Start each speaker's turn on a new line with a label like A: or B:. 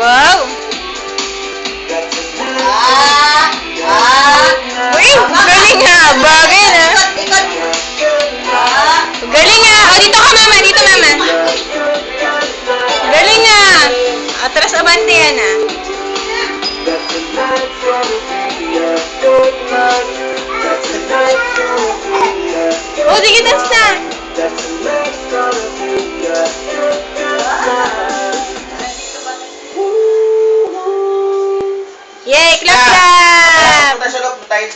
A: Wow! Uy, galing nga. Bagay na. Galing nga. O, dito ka, mama. Dito, mama. Galing nga. Atras abante yan, ah. O, sige, dance na. Yay, clap, clap.
B: Punta sa loob, tayo